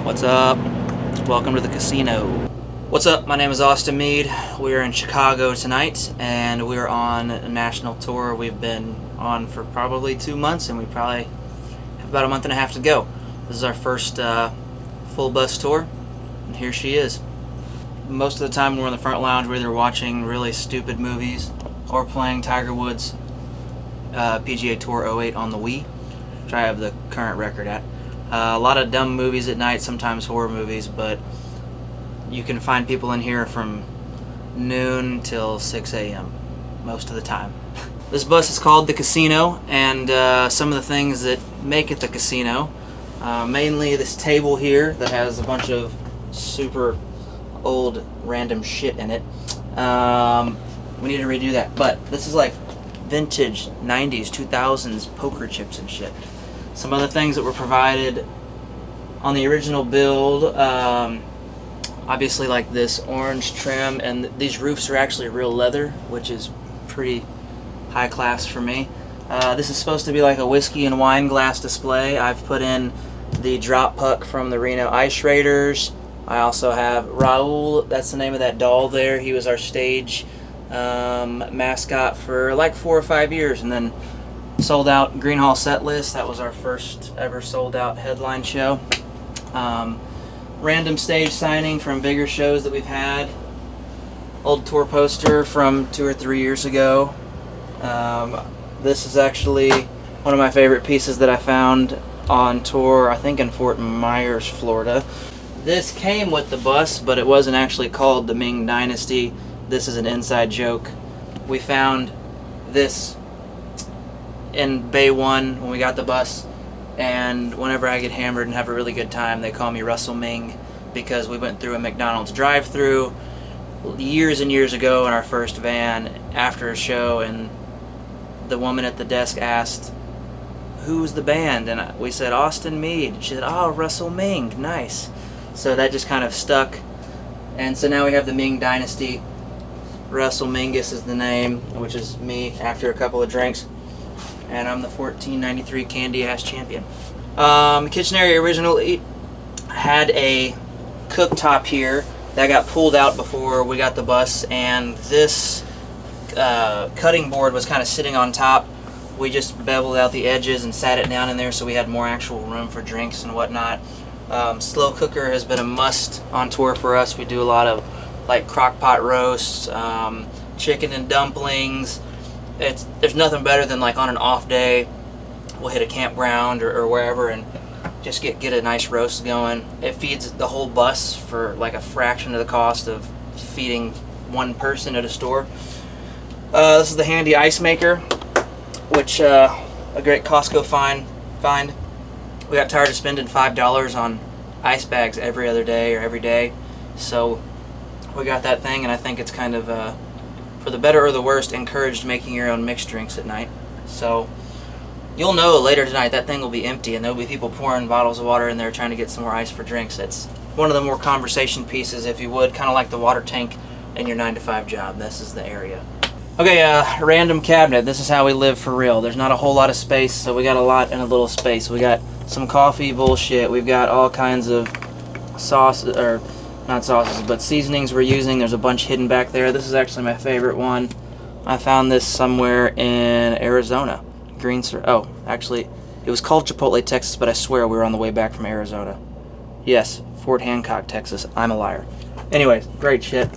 What's up? Welcome to the casino. What's up? My name is Austin Meade. We're in Chicago tonight, and we're on a national tour. We've been on for probably 2 months, and we probably have about a month and a half to go. This is our first full bus tour, and here she is. Most of the time we're in the front lounge, we're either watching really stupid movies or playing Tiger Woods' PGA Tour 08 on the Wii, which I have the current record at. A lot of dumb movies at night, sometimes horror movies, but you can find people in here from noon till 6 a.m. most of the time. This bus is called the Casino, and some of the things that make it the casino, mainly this table here that has a bunch of super old random shit in it. We need to redo that, but this is like vintage 90s, 2000s poker chips and shit. Some other things that were provided on the original build, obviously like this orange trim, and these roofs are actually real leather, which is pretty high class for me. This is supposed to be like a whiskey and wine glass display. I've put in the drop puck from the Reno Ice Raiders. I also have Raul, that's the name of that doll there. He was our stage mascot for like 4 or 5 years, and then sold out Green Hall set list. That was our first ever sold out headline show. Random stage signing from bigger shows that we've had. Old tour poster from 2 or 3 years ago. This is actually one of my favorite pieces that I found on tour, I think in Fort Myers, Florida. This came with the bus, but it wasn't actually called the Ming Dynasty. This is an inside joke. We found this in Bay 1 when we got the bus, and whenever I get hammered and have a really good time, they call me Russell Ming, because we went through a McDonald's drive-thru years and years ago in our first van after a show, and the woman at the desk asked, "Who's the band?" And we said, "Austin Meade." She said, "Oh, Russell Ming, nice." So that just kind of stuck, and so now we have the Ming Dynasty. Russell Mingus is the name, which is me after a couple of drinks. And I'm the 1493 Candy Ass Champion. Kitchen area originally had a cooktop here that got pulled out before we got the bus, and this cutting board was kind of sitting on top. We just beveled out the edges and sat it down in there so we had more actual room for drinks and whatnot. Slow cooker has been a must on tour for us. We do a lot of like crock pot roasts, chicken and dumplings. There's nothing better than like on an off day, we'll hit a campground or wherever and just get a nice roast going. It feeds the whole bus for like a fraction of the cost of feeding one person at a store. This is the handy ice maker, which a great Costco find. We got tired of spending $5 on ice bags every other day or every day, so we got that thing, and I think it's kind of for the better or the worst, encouraged making your own mixed drinks at night. So you'll know later tonight that thing will be empty, and there'll be people pouring bottles of water in there trying to get some more ice for drinks. It's one of the more conversation pieces, if you would, kind of like the water tank in your 9-to-5 job. This is the area. Okay, random cabinet. This is how we live for real. There's not a whole lot of space, so we got a lot in a little space. We got some coffee bullshit. We've got all kinds of sauces, or not sauces, but seasonings we're using. There's a bunch hidden back there. This is actually my favorite one. I found this somewhere in Arizona. Actually, it was called Chipotle, Texas, but I swear we were on the way back from Arizona. Yes, Fort Hancock, Texas. I'm a liar. Anyways, great shit.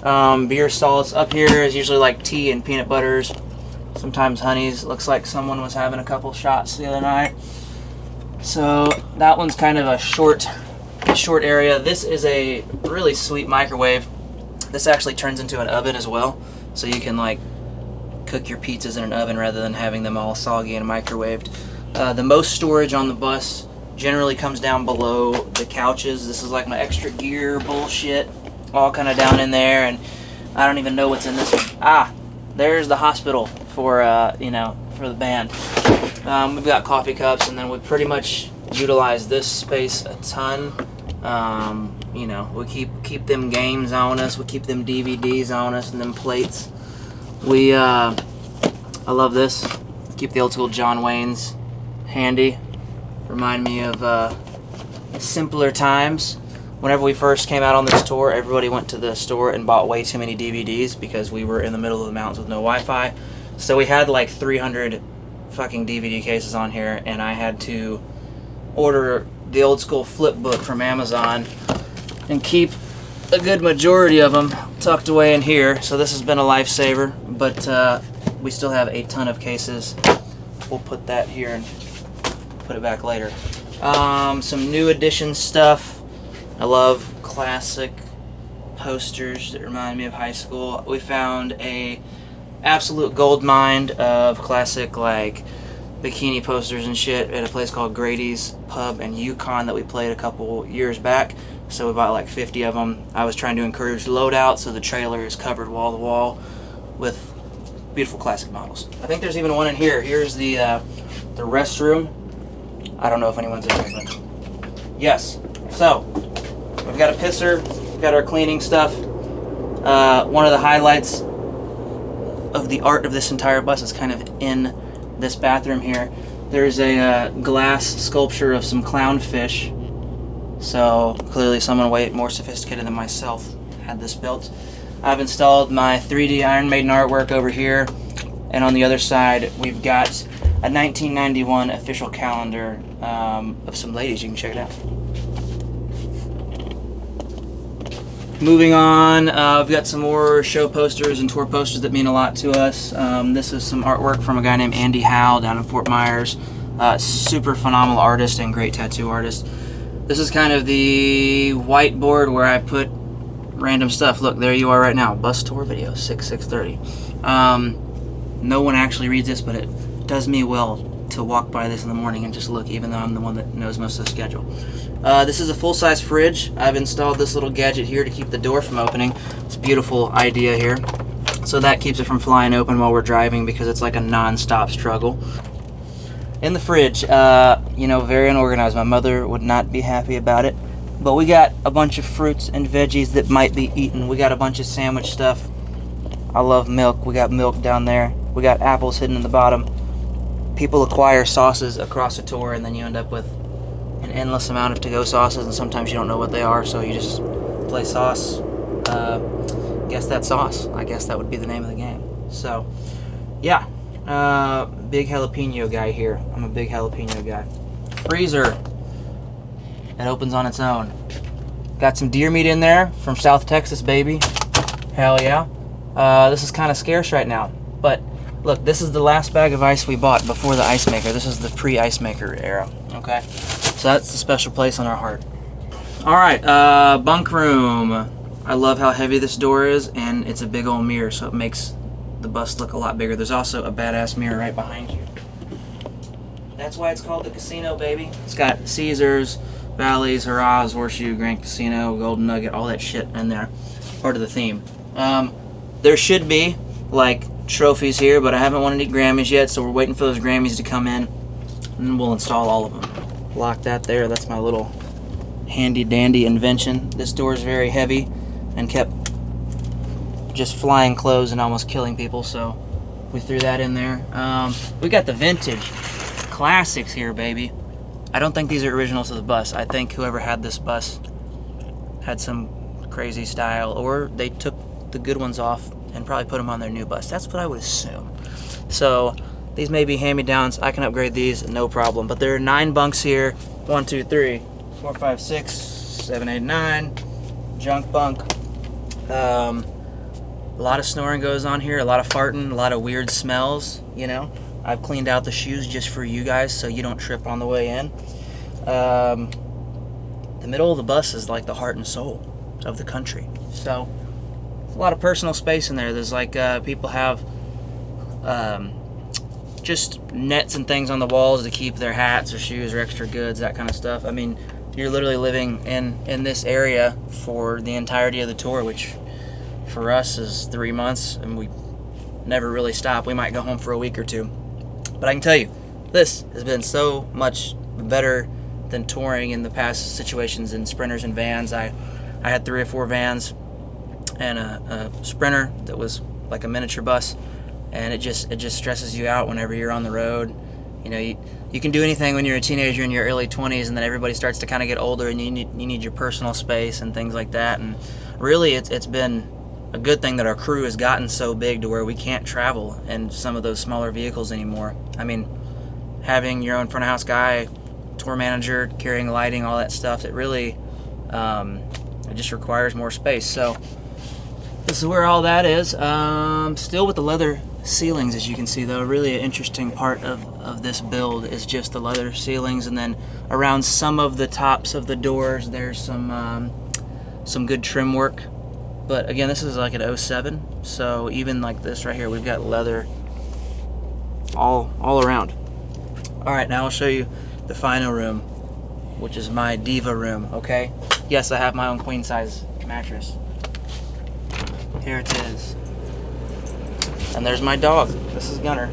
Beer salts. Up here is usually like tea and peanut butters. Sometimes honeys. Looks like someone was having a couple shots the other night. So that one's kind of a short area. This is a really sweet microwave. This actually turns into an oven as well, so you can like cook your pizzas in an oven rather than having them all soggy and microwaved. The most storage on the bus generally comes down below the couches. This is like my extra gear bullshit, all kind of down in there, and I don't even know what's in this one. There's the hospital for for the band. We've got coffee cups, and then we pretty much utilize this space a ton. We keep them games on us, we keep them DVDs on us, and them plates. I love this. Keep the old school John Wayne's handy. Remind me of simpler times. Whenever we first came out on this tour, everybody went to the store and bought way too many DVDs because we were in the middle of the mountains with no Wi-Fi. So we had like 300 fucking DVD cases on here, and I had to order the old school flip book from Amazon and keep a good majority of them tucked away in here. So this has been a lifesaver, but we still have a ton of cases. We'll put that here and put it back later. Some new edition stuff. I love classic posters that remind me of high school. We found a absolute gold mine of classic like bikini posters and shit at a place called Grady's Pub in Yukon that we played a couple years back. So we bought like 50 of them. I was trying to encourage loadout, so the trailer is covered wall to wall with beautiful classic models. I think there's even one in here. Here's the restroom. I don't know if anyone's in here. Yes. So we've got a pisser. We've got our cleaning stuff. One of the highlights of the art of this entire bus is kind of in this bathroom here. There's a glass sculpture of some clownfish. So clearly someone way more sophisticated than myself had this built. I've installed my 3D Iron Maiden artwork over here, and on the other side we've got a 1991 official calendar of some ladies. You can check it out. Moving on, we've got some more show posters and tour posters that mean a lot to us. This is some artwork from a guy named Andy Howe down in Fort Myers. Super phenomenal artist and great tattoo artist. This is kind of the whiteboard where I put random stuff. Look, there you are right now. Bus tour video, 6/6/30. No one actually reads this, but it does me well to walk by this in the morning and just look, even though I'm the one that knows most of the schedule. This is a full-size fridge. I've installed this little gadget here to keep the door from opening. It's a beautiful idea here. So that keeps it from flying open while we're driving because it's like a non-stop struggle. In the fridge, very unorganized. My mother would not be happy about it. But we got a bunch of fruits and veggies that might be eaten. We got a bunch of sandwich stuff. I love milk. We got milk down there. We got apples hidden in the bottom. People acquire sauces across a tour, and then you end up with an endless amount of to-go sauces, and sometimes you don't know what they are, so you just play sauce. Guess that sauce. I guess that would be the name of the game. So, yeah. Big jalapeno guy here. I'm a big jalapeno guy. Freezer. It opens on its own. Got some deer meat in there from South Texas, baby. Hell yeah. This is kind of scarce right now. But look, this is the last bag of ice we bought before the ice maker. This is the pre-ice maker era. Okay? So that's the special place on our heart. Alright, bunk room. I love how heavy this door is, and it's a big old mirror, so it makes the bus look a lot bigger. There's also a badass mirror right behind you. That's why it's called the casino, baby. It's got Caesars, Bally's, Hurrah's, Horseshoe, Grand Casino, Golden Nugget, all that shit in there. Part of the theme. There should be, like, trophies here, but I haven't won any Grammys yet, so we're waiting for those Grammys to come in, and then we'll install all of them. Lock that there. That's my little handy-dandy invention. This door is very heavy and kept just flying closed and almost killing people, so we threw that in there. We got the vintage classics here, baby. I don't think these are originals to the bus. I think whoever had this bus had some crazy style, or they took the good ones off and probably put them on their new bus. That's what I would assume. So these may be hand-me-downs. I can upgrade these, no problem. But there are 9 bunks here. 1, 2, 3, 4, 5, 6, 7, 8, 9. Junk bunk. A lot of snoring goes on here, a lot of farting, a lot of weird smells, you know. I've cleaned out the shoes just for you guys so you don't trip on the way in. The middle of the bus is like the heart and soul of the country. So, there's a lot of personal space in there. There's like, people have just nets and things on the walls to keep their hats or shoes or extra goods, that kind of stuff. I mean, you're literally living in this area for the entirety of the tour, which for us is 3 months, and we never really stop. We might go home for a week or two. But I can tell you, this has been so much better than touring in the past situations in sprinters and vans. I had 3 or 4 vans and a sprinter that was like a miniature bus, and it just stresses you out whenever you're on the road. You know, you can do anything when you're a teenager in your early 20s, and then everybody starts to kind of get older, and you need your personal space and things like that. And really, it's been a good thing that our crew has gotten so big to where we can't travel in some of those smaller vehicles anymore. I mean, having your own front of house guy, tour manager, carrying lighting, all that stuff, it really it just requires more space. So this is where all that is. Still with the leather ceilings, as you can see, though. Really an interesting part of this build is just the leather ceilings, and then around some of the tops of the doors there's some good trim work. But again, this is like an 07, so even like this right here, we've got leather all around. Alright, now I'll show you the final room, which is my diva room, okay? Yes, I have my own queen size mattress. Here it is. And there's my dog. This is Gunner.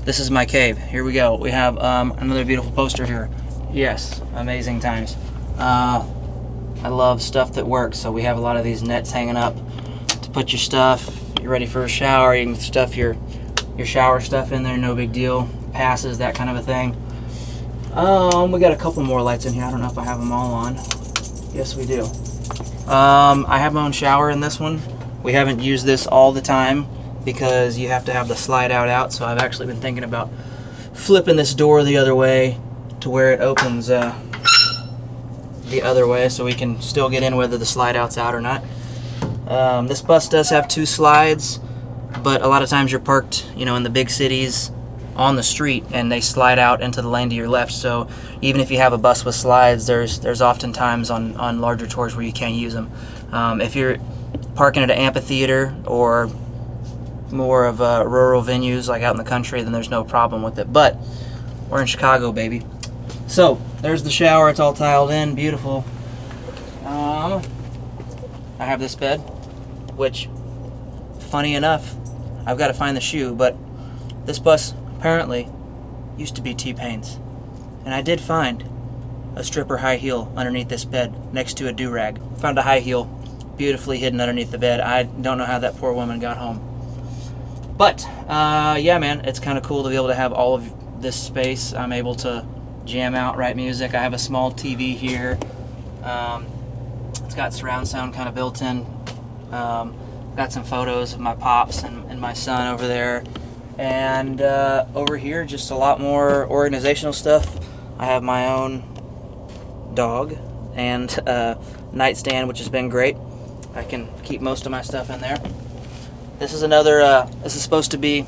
This is my cave. Here we go. We have another beautiful poster here. Yes, amazing times. I love stuff that works, so we have a lot of these nets hanging up to put your stuff. You're ready for a shower, you can stuff your shower stuff in there, no big deal. Passes, that kind of a thing. We got a couple more lights in here. I don't know if I have them all on. Yes, we do. I have my own shower in this one. We haven't used this all the time because you have to have the slide out, so I've actually been thinking about flipping this door the other way to where it opens the other way, so we can still get in whether the slide out's out or not. This bus does have 2 slides, but a lot of times you're parked, you know, in the big cities on the street, and they slide out into the lane to your left. So even if you have a bus with slides, there's often times on larger tours where you can't use them. If you're parking at an amphitheater or more of rural venues like out in the country, then there's no problem with it. But we're in Chicago, baby. So there's the shower. It's all tiled in, beautiful. I have this bed, which, funny enough, I've got to find the shoe, but this bus apparently used to be T-Pain's, and I did find a stripper high heel underneath this bed next to a do-rag. Found a high heel beautifully hidden underneath the bed. I don't know how that poor woman got home, but yeah, man, it's kind of cool to be able to have all of this space. I'm able to jam out, write music. I have a small TV here. It's got surround sound kind of built in. Got some photos of my pops and my son over there. And over here, just a lot more organizational stuff. I have my own dog and nightstand, which has been great. I can keep most of my stuff in there. This is another, this is supposed to be,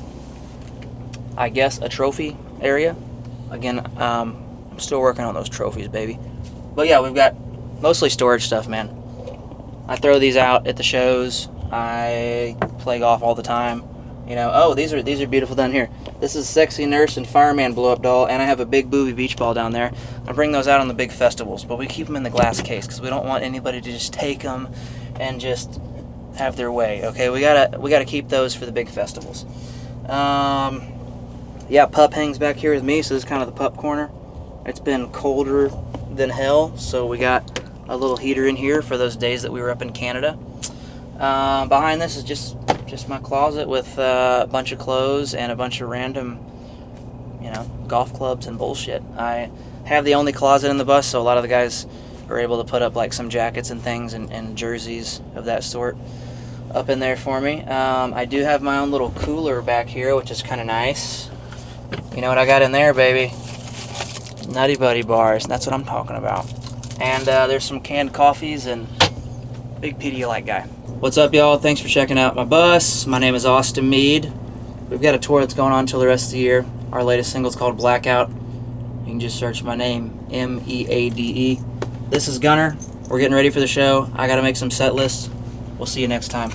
I guess, a trophy area. Again, I'm still working on those trophies, baby. But yeah, we've got mostly storage stuff, man. I throw these out at the shows. I play golf all the time. You know, oh, these are beautiful down here. This is Sexy Nurse and Fireman blow-up doll, and I have a big booby beach ball down there. I bring those out on the big festivals, but we keep them in the glass case because we don't want anybody to just take them and just have their way. Okay, we gotta keep those for the big festivals. Yeah, pup hangs back here with me, so this is kind of the pup corner. It's been colder than hell, so we got a little heater in here for those days that we were up in Canada. Behind this is just my closet with a bunch of clothes and a bunch of random, you know, golf clubs and bullshit. I have the only closet in the bus, so a lot of the guys are able to put up like some jackets and things and jerseys of that sort up in there for me. I do have my own little cooler back here, which is kind of nice. You know what I got in there, baby? Nutty Buddy bars. That's what I'm talking about. And there's some canned coffees and big Pedialyte guy. What's up, y'all? Thanks for checking out my bus. My name is Austin Meade. We've got a tour that's going on until the rest of the year. Our latest single is called Blackout. You can just search my name, M-E-A-D-E. This is Gunner. We're getting ready for the show. I got to make some set lists. We'll see you next time.